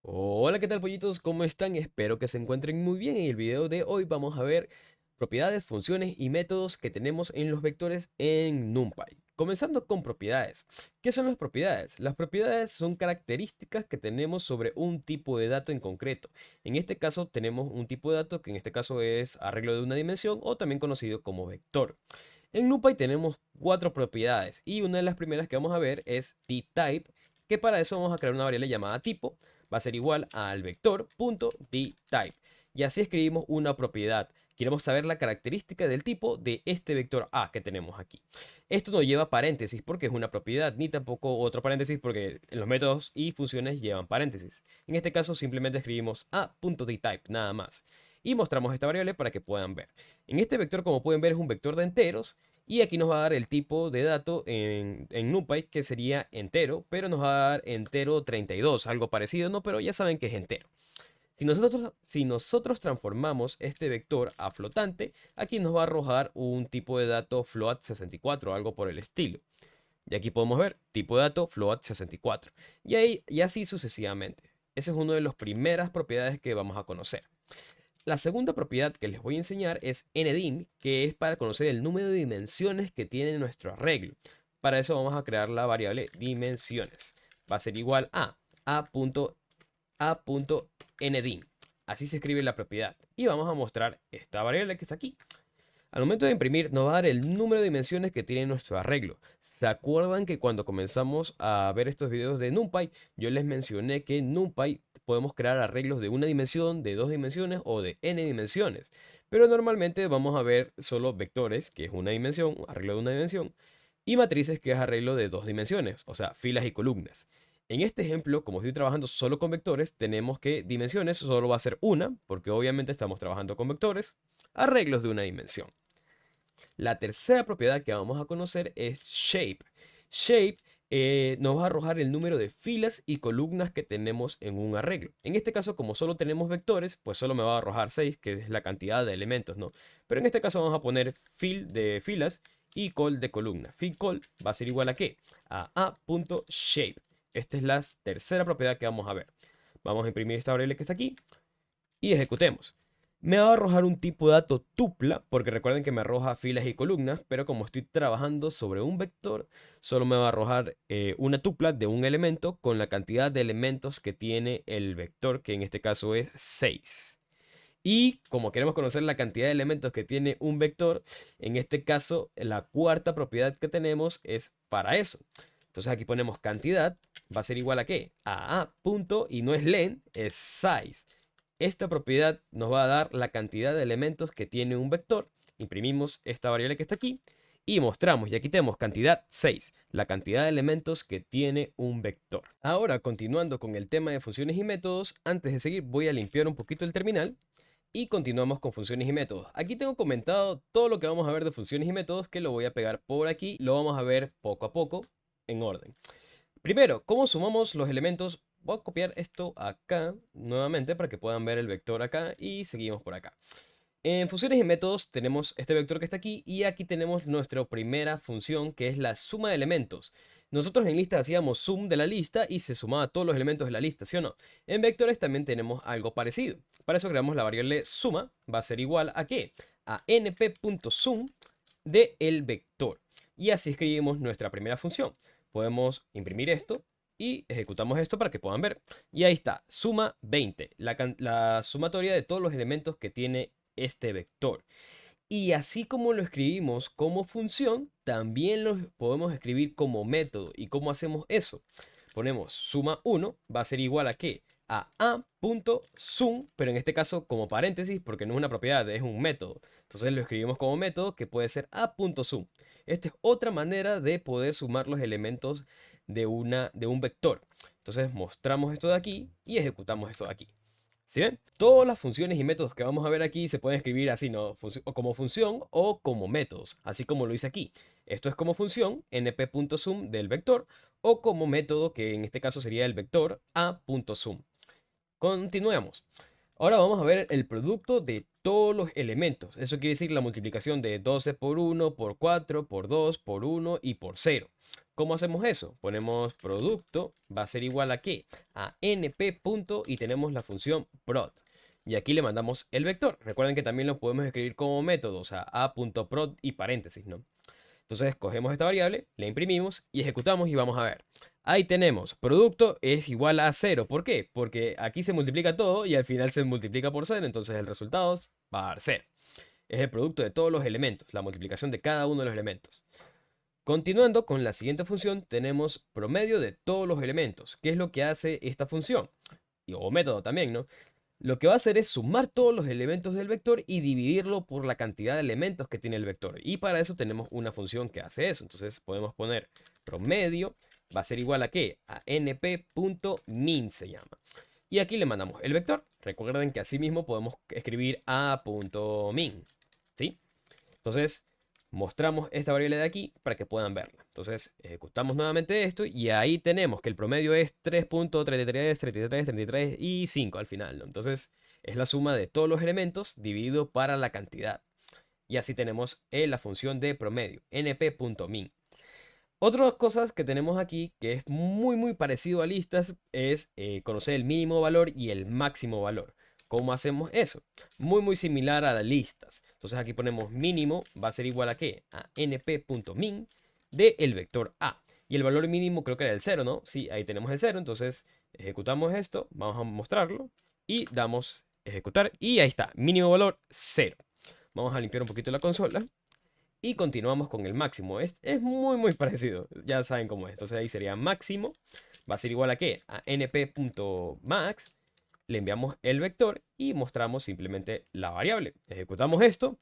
Hola, ¿qué tal, pollitos? ¿Cómo están? Espero que se encuentren muy bien. En el video de hoy vamos a ver propiedades, funciones y métodos que tenemos en los vectores en NumPy. Comenzando con propiedades. ¿Qué son las propiedades? Las propiedades son características que tenemos sobre un tipo de dato en concreto. En este caso tenemos un tipo de dato que en este caso es arreglo de una dimensión o también conocido como vector. En NumPy tenemos cuatro propiedades y una de las primeras que vamos a ver es ttype, que para eso vamos a crear una variable llamada tipo. Va a ser igual al vector.ttype. Y así escribimos una propiedad. Queremos saber la característica del tipo de este vector A que tenemos aquí. Esto no lleva paréntesis porque es una propiedad, ni tampoco otro paréntesis porque los métodos y funciones llevan paréntesis. En este caso simplemente escribimos a.ttype, nada más. Y mostramos esta variable para que puedan ver. En este vector, como pueden ver, es un vector de enteros. Y aquí nos va a dar el tipo de dato en NumPy, que sería entero, pero nos va a dar entero 32, algo parecido, ¿no? Pero ya saben que es entero. Si nosotros transformamos este vector a flotante, aquí nos va a arrojar un tipo de dato float64, algo por el estilo. Y aquí podemos ver tipo de dato float64. Y así sucesivamente. Esa es una de las primeras propiedades que vamos a conocer. La segunda propiedad que les voy a enseñar es ndim, que es para conocer el número de dimensiones que tiene nuestro arreglo. Para eso vamos a crear la variable dimensiones. Va a ser igual a a.ndim. Así se escribe la propiedad. Y vamos a mostrar esta variable que está aquí. Al momento de imprimir nos va a dar el número de dimensiones que tiene nuestro arreglo. ¿Se acuerdan que cuando comenzamos a ver estos videos de NumPy, yo les mencioné que en NumPy podemos crear arreglos de una dimensión, de dos dimensiones o de n dimensiones? Pero normalmente vamos a ver solo vectores, que es una dimensión, arreglo de una dimensión, y matrices, que es arreglo de dos dimensiones, o sea, filas y columnas. En este ejemplo, como estoy trabajando solo con vectores, tenemos que dimensiones solo va a ser una, porque obviamente estamos trabajando con vectores, arreglos de una dimensión. La tercera propiedad que vamos a conocer es shape. Shape nos va a arrojar el número de filas y columnas que tenemos en un arreglo. En este caso, como solo tenemos vectores, pues solo me va a arrojar 6, que es la cantidad de elementos, ¿no? Pero en este caso vamos a poner fill de filas y call de columnas. Fill call va a ser igual a ¿qué? A a.shape. Esta es la tercera propiedad que vamos a ver. Vamos a imprimir esta variable que está aquí y ejecutemos. Me va a arrojar un tipo de dato tupla, porque recuerden que me arroja filas y columnas, pero como estoy trabajando sobre un vector, solo me va a arrojar una tupla de un elemento con la cantidad de elementos que tiene el vector, que en este caso es 6. Y como queremos conocer la cantidad de elementos que tiene un vector, en este caso la cuarta propiedad que tenemos es para eso. Entonces aquí ponemos cantidad, va a ser igual a ¿qué? A punto, y no es len, es size. Esta propiedad nos va a dar la cantidad de elementos que tiene un vector. Imprimimos esta variable que está aquí y mostramos, y aquí tenemos cantidad 6, la cantidad de elementos que tiene un vector. Ahora, continuando con el tema de funciones y métodos, antes de seguir voy a limpiar un poquito el terminal y continuamos con funciones y métodos. Aquí tengo comentado todo lo que vamos a ver de funciones y métodos, que lo voy a pegar por aquí. Lo vamos a ver poco a poco en orden. Primero, ¿cómo sumamos los elementos? Voy a copiar esto acá nuevamente para que puedan ver el vector acá y seguimos por acá. En funciones y métodos tenemos este vector que está aquí y aquí tenemos nuestra primera función, que es la suma de elementos. Nosotros en lista hacíamos sum de la lista y se sumaba todos los elementos de la lista, ¿sí o no? En vectores también tenemos algo parecido. Para eso creamos la variable suma, va a ser igual a ¿qué? A np.sum de el vector. Y así escribimos nuestra primera función. Podemos imprimir esto y ejecutamos esto para que puedan ver. Y ahí está, suma 20, la sumatoria de todos los elementos que tiene este vector. Y así como lo escribimos como función, también lo podemos escribir como método. ¿Y cómo hacemos eso? Ponemos suma 1, va a ser igual a ¿qué? A a.sum, pero en este caso como paréntesis, porque no es una propiedad, es un método. Entonces lo escribimos como método, que puede ser a.sum. Esta es otra manera de poder sumar los elementos de un vector. Entonces mostramos esto de aquí y ejecutamos esto de aquí. ¿Sí ven? Todas las funciones y métodos que vamos a ver aquí se pueden escribir así, ¿no? O como función o como métodos, así como lo hice aquí. Esto es como función, np.sum del vector, o como método, que en este caso sería el vector a.sum. Continuemos. Ahora vamos a ver el producto de todos los elementos. Eso quiere decir la multiplicación de 12 por 1, por 4, por 2, por 1 y por 0. ¿Cómo hacemos eso? Ponemos producto, va a ser igual a ¿qué? A np punto y tenemos la función prod. Y aquí le mandamos el vector. Recuerden que también lo podemos escribir como método, o sea, a.prod y paréntesis, ¿no? Entonces cogemos esta variable, la imprimimos y ejecutamos y vamos a ver. Ahí tenemos, producto es igual a 0. ¿Por qué? Porque aquí se multiplica todo y al final se multiplica por 0, entonces el resultado va a dar 0. Es el producto de todos los elementos, la multiplicación de cada uno de los elementos. Continuando con la siguiente función, tenemos promedio de todos los elementos. ¿Qué es lo que hace esta función? O método también, ¿no? Lo que va a hacer es sumar todos los elementos del vector y dividirlo por la cantidad de elementos que tiene el vector. Y para eso tenemos una función que hace eso. Entonces podemos poner promedio, va a ser igual a ¿qué? A np.min se llama. Y aquí le mandamos el vector. Recuerden que así mismo podemos escribir a.min. ¿Sí? Entonces mostramos esta variable de aquí para que puedan verla. Entonces ejecutamos nuevamente esto y ahí tenemos que el promedio es 3.33, 33, 33 y 5 al final, ¿no? Entonces es la suma de todos los elementos dividido para la cantidad. Y así tenemos la función de promedio, np.min. Otras cosas que tenemos aquí que es muy parecido a listas es conocer el mínimo valor y el máximo valor. ¿Cómo hacemos eso? Muy similar a las listas. Entonces aquí ponemos mínimo, va a ser igual a ¿qué? A np.min del vector a. Y el valor mínimo creo que era el 0, ¿no? Sí, ahí tenemos el 0. Entonces ejecutamos esto, vamos a mostrarlo y damos ejecutar. Y ahí está, mínimo valor 0. Vamos a limpiar un poquito la consola. Y continuamos con el máximo. Es muy parecido. Ya saben cómo es. Entonces ahí sería máximo. Va a ser igual a ¿qué? A np.max. Le enviamos el vector y mostramos simplemente la variable. Ejecutamos esto.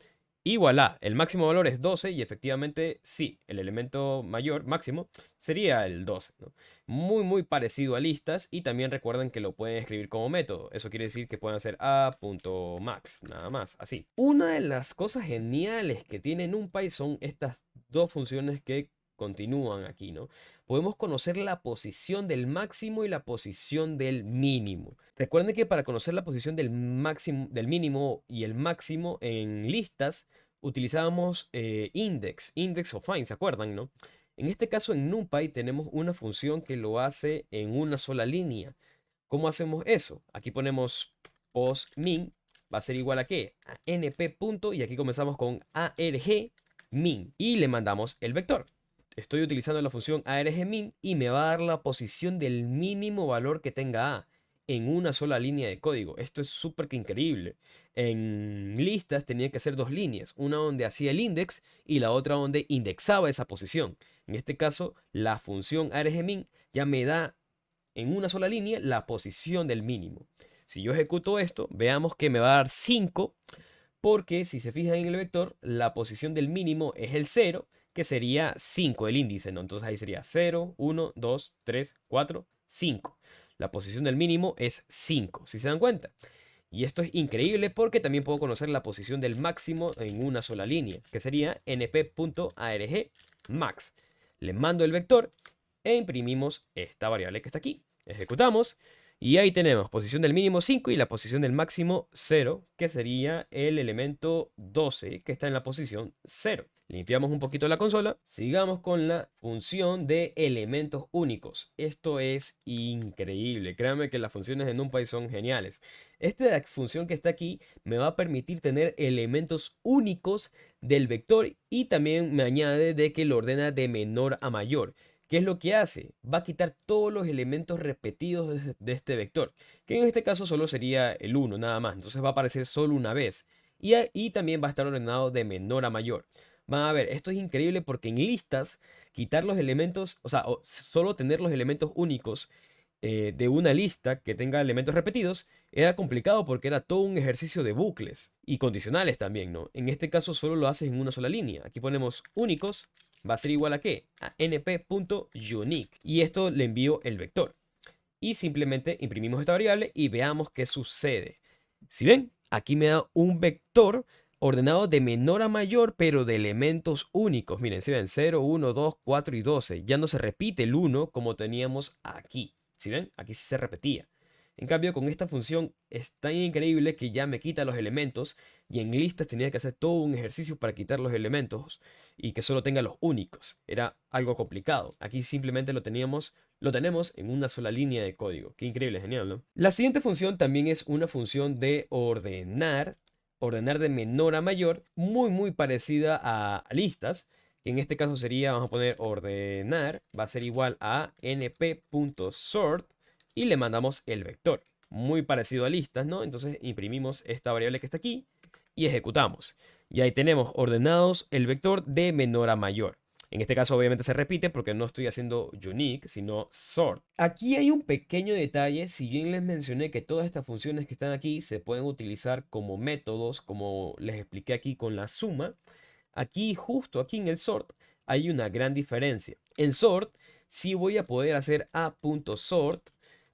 Y voilà, el máximo valor es 12 y efectivamente sí, el elemento mayor, máximo, sería el 12, ¿no? Muy parecido a listas y también recuerden que lo pueden escribir como método. Eso quiere decir que pueden hacer a.max, nada más, así. Una de las cosas geniales que tiene NumPy son estas dos funciones que continúan aquí, ¿no? Podemos conocer la posición del máximo y la posición del mínimo. Recuerden que para conocer la posición del máximo, del mínimo y el máximo en listas, utilizábamos index o find, ¿se acuerdan, no? En este caso en NumPy tenemos una función que lo hace en una sola línea. ¿Cómo hacemos eso? Aquí ponemos postmin, va a ser igual a ¿qué? A np punto, y aquí comenzamos con argmin y le mandamos el vector. Estoy utilizando la función argmin y me va a dar la posición del mínimo valor que tenga a en una sola línea de código. Esto es súper que increíble. En listas tenía que hacer dos líneas, una donde hacía el index y la otra donde indexaba esa posición. En este caso, la función argmin ya me da en una sola línea la posición del mínimo. Si yo ejecuto esto, veamos que me va a dar 5, porque si se fijan en el vector, la posición del mínimo es el 0, que sería 5 el índice, ¿no? Entonces ahí sería 0, 1, 2, 3, 4, 5. La posición del mínimo es 5, si se dan cuenta. Y esto es increíble porque también puedo conocer la posición del máximo en una sola línea, que sería np.argmax. Le mando el vector e imprimimos esta variable que está aquí. Ejecutamos y ahí tenemos posición del mínimo 5 y la posición del máximo 0, que sería el elemento 12 que está en la posición 0. Limpiamos un poquito la consola. Sigamos con la función de elementos únicos. Esto es increíble. Créanme que las funciones de NumPy son geniales. Esta función que está aquí me va a permitir tener elementos únicos del vector y también me añade de que lo ordena de menor a mayor. ¿Qué es lo que hace? Va a quitar todos los elementos repetidos de este vector, que en este caso solo sería el 1 nada más. Entonces va a aparecer solo una vez. Y también va a estar ordenado de menor a mayor. Van a ver, esto es increíble porque en listas, quitar los elementos, o sea, solo tener los elementos únicos de una lista que tenga elementos repetidos, era complicado porque era todo un ejercicio de bucles y condicionales también, ¿no? En este caso solo lo haces en una sola línea. Aquí ponemos únicos, va a ser igual a ¿qué? A np.unique. Y esto le envío el vector. Y simplemente imprimimos esta variable y veamos qué sucede. Si ven, aquí me da un vector ordenado de menor a mayor, pero de elementos únicos. Miren, si ven, 0, 1, 2, 4 y 12. Ya no se repite el 1 como teníamos aquí. Si ven, aquí sí se repetía. En cambio, con esta función es tan increíble que ya me quita los elementos y en listas tenía que hacer todo un ejercicio para quitar los elementos y que solo tenga los únicos. Era algo complicado. Aquí simplemente lo tenemos en una sola línea de código. Qué increíble, genial, ¿no? La siguiente función también es una función de ordenar de menor a mayor, muy parecida a listas. Que en este caso sería, vamos a poner ordenar, va a ser igual a np.sort y le mandamos el vector. Muy parecido a listas, ¿no? Entonces imprimimos esta variable que está aquí y ejecutamos. Y ahí tenemos ordenados el vector de menor a mayor. En este caso obviamente se repite porque no estoy haciendo unique, sino sort. Aquí hay un pequeño detalle, si bien les mencioné que todas estas funciones que están aquí se pueden utilizar como métodos, como les expliqué aquí con la suma, aquí justo aquí en el sort hay una gran diferencia. En sort sí voy a poder hacer a.sort,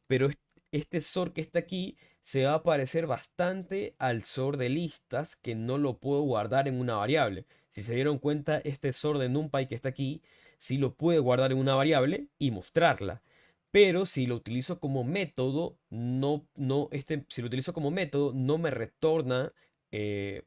pero este sort que está aquí se va a parecer bastante al sort de listas que no lo puedo guardar en una variable. Si se dieron cuenta, este sort de NumPy que está aquí, sí lo puedo guardar en una variable y mostrarla. Pero si lo utilizo como método, si lo utilizo como método, no me retorna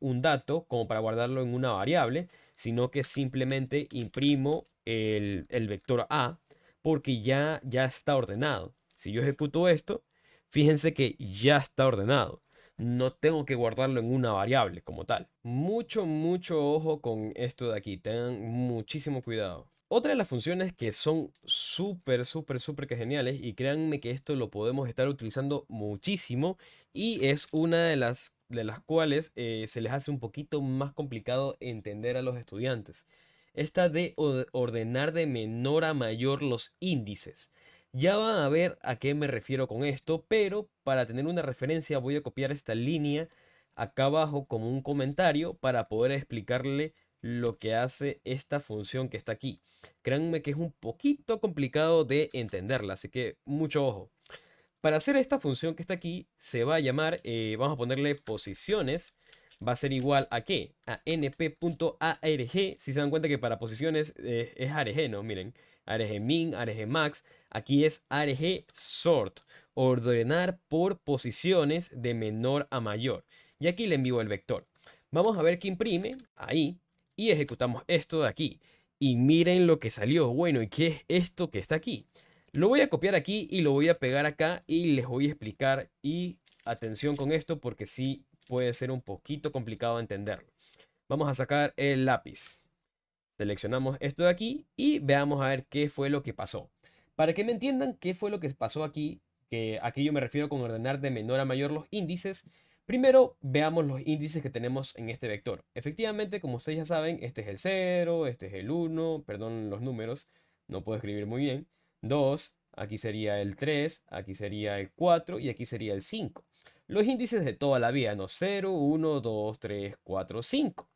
un dato como para guardarlo en una variable, sino que simplemente imprimo el vector A porque ya está ordenado. Si yo ejecuto esto, fíjense que ya está ordenado. No tengo que guardarlo en una variable como tal. Mucho ojo con esto de aquí. Tengan muchísimo cuidado. Otra de las funciones que son súper que geniales, y créanme que esto lo podemos estar utilizando muchísimo, y es una de las cuales se les hace un poquito más complicado entender a los estudiantes. Esta de ordenar de menor a mayor los índices. Ya van a ver a qué me refiero con esto, pero para tener una referencia voy a copiar esta línea acá abajo como un comentario para poder explicarle lo que hace esta función que está aquí. Créanme que es un poquito complicado de entenderla, así que mucho ojo. Para hacer esta función que está aquí, se va a llamar, vamos a ponerle posiciones, va a ser igual a ¿qué? A np.arg. Si se dan cuenta que para posiciones es arg, ¿no? Miren, arg min, arg max, aquí es arg sort, ordenar por posiciones de menor a mayor. Y aquí le envío el vector. Vamos a ver qué imprime, ahí, y ejecutamos esto de aquí. Y miren lo que salió. Bueno, ¿y qué es esto que está aquí? Lo voy a copiar aquí y lo voy a pegar acá y les voy a explicar. Y atención con esto porque sí puede ser un poquito complicado entenderlo. Vamos a sacar el lápiz. Seleccionamos esto de aquí y veamos a ver qué fue lo que pasó. Para que me entiendan qué fue lo que pasó aquí, que aquí yo me refiero con ordenar de menor a mayor los índices, primero veamos los índices que tenemos en este vector. Efectivamente, como ustedes ya saben, este es el 0, este es el 1, perdón los números, no puedo escribir muy bien. 2, aquí sería el 3, aquí sería el 4 y aquí sería el 5. Los índices de toda la vida, ¿no? 0, 1, 2, 3, 4, 5.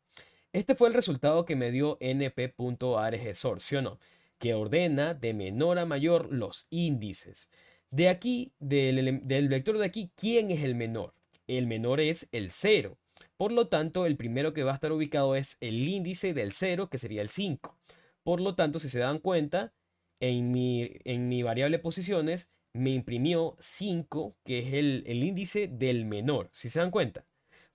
Este fue el resultado que me dio np.argsort, ¿sí o no? Que ordena de menor a mayor los índices. De aquí, del vector de aquí, ¿quién es el menor? El menor es el 0. Por lo tanto, el primero que va a estar ubicado es el índice del 0, que sería el 5. Por lo tanto, si se dan cuenta, en mi variable posiciones me imprimió 5, que es el índice del menor. ¿Si se dan cuenta?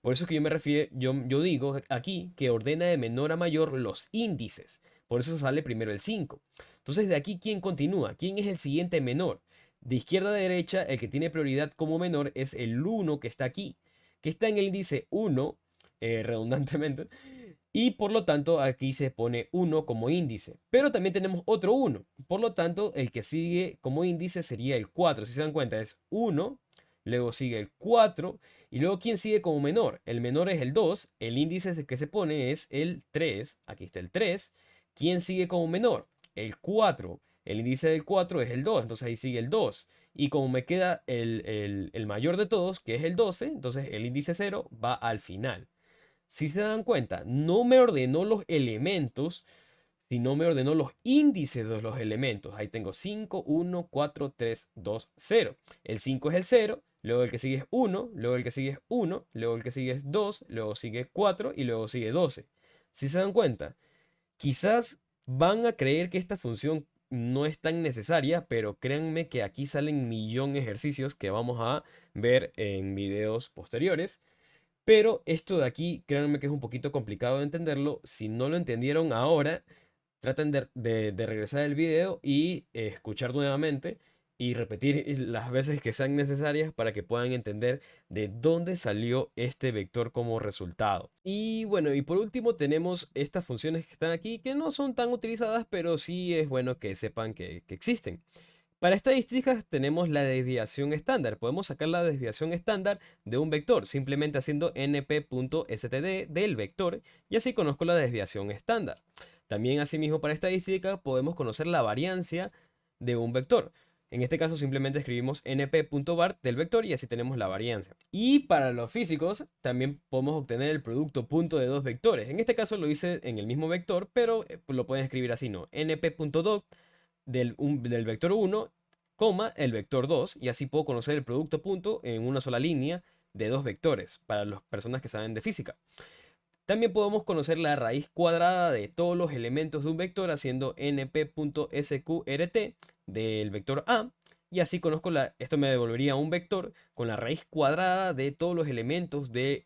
Por eso es que yo me refiero, yo digo aquí que ordena de menor a mayor los índices. Por eso sale primero el 5. Entonces, de aquí, ¿quién continúa? ¿Quién es el siguiente menor? De izquierda a derecha, el que tiene prioridad como menor es el 1 que está aquí, que está en el índice 1, redundantemente, y por lo tanto aquí se pone 1 como índice. Pero también tenemos otro 1. Por lo tanto, el que sigue como índice sería el 4. Si se dan cuenta, es 1, luego sigue el 4, y luego ¿quién sigue como menor? El menor es el 2, el índice que se pone es el 3, aquí está el 3. ¿Quién sigue como menor? El 4, el índice del 4 es el 2, entonces ahí sigue el 2. Y como me queda el mayor de todos, que es el 12, entonces el índice 0 va al final. Si se dan cuenta, no me ordenó los elementos, sino me ordenó los índices de los elementos. Ahí tengo 5, 1, 4, 3, 2, 0. El 5 es el 0, luego el que sigue es 1, luego el que sigue es 1, luego el que sigue es 2, luego sigue 4 y luego sigue 12. Si se dan cuenta, quizás van a creer que esta función no es tan necesaria, pero créanme que aquí salen millón de ejercicios que vamos a ver en videos posteriores. Pero esto de aquí, créanme que es un poquito complicado de entenderlo. Si no lo entendieron ahora, traten de regresar el video y escuchar nuevamente y repetir las veces que sean necesarias para que puedan entender de dónde salió este vector como resultado. Y bueno, y por último tenemos estas funciones que están aquí que no son tan utilizadas, pero sí es bueno que sepan que existen. Para estadísticas tenemos la desviación estándar. Podemos sacar la desviación estándar de un vector simplemente haciendo np.std del vector y así conozco la desviación estándar. También asimismo para estadística podemos conocer la variancia de un vector. En este caso simplemente escribimos np.var del vector y así tenemos la variancia. Y para los físicos también podemos obtener el producto punto de dos vectores. En este caso lo hice en el mismo vector, pero lo pueden escribir así, ¿no? np.2 del vector 1, el vector 2, y así puedo conocer el producto punto en una sola línea de dos vectores, para las personas que saben de física. También podemos conocer la raíz cuadrada de todos los elementos de un vector haciendo np.sqrt del vector A, y así conozco esto me devolvería un vector con la raíz cuadrada de todos los elementos del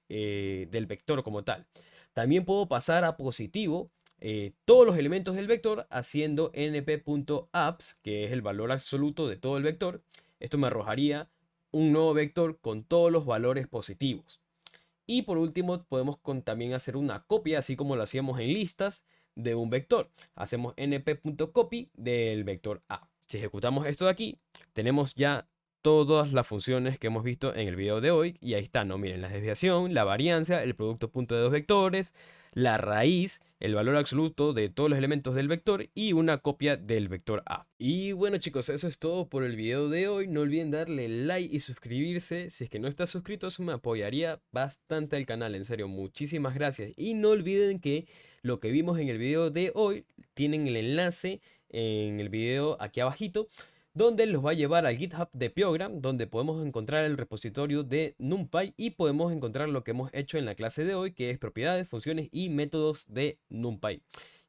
vector como tal. También puedo pasar a positivo todos los elementos del vector haciendo np.abs, que es el valor absoluto de todo el vector. Esto me arrojaría un nuevo vector con todos los valores positivos. Y por último podemos también hacer una copia, así como lo hacíamos en listas, de un vector. Hacemos np.copy del vector A. Si ejecutamos esto de aquí, tenemos ya todas las funciones que hemos visto en el video de hoy. Y ahí está, ¿no? Miren, la desviación, la variancia, el producto punto de dos vectores, la raíz, el valor absoluto de todos los elementos del vector y una copia del vector A. Y bueno chicos, eso es todo por el video de hoy. No olviden darle like y suscribirse. Si es que no estás suscrito, eso me apoyaría bastante al canal. En serio, muchísimas gracias. Y no olviden que lo que vimos en el video de hoy, tienen el enlace en el video aquí abajito, donde los va a llevar al GitHub de Pyogram, donde podemos encontrar el repositorio de NumPy y podemos encontrar lo que hemos hecho en la clase de hoy, que es propiedades, funciones y métodos de NumPy.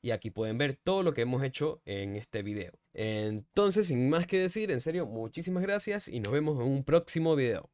Y aquí pueden ver todo lo que hemos hecho en este video. Entonces, sin más que decir, en serio, muchísimas gracias y nos vemos en un próximo video.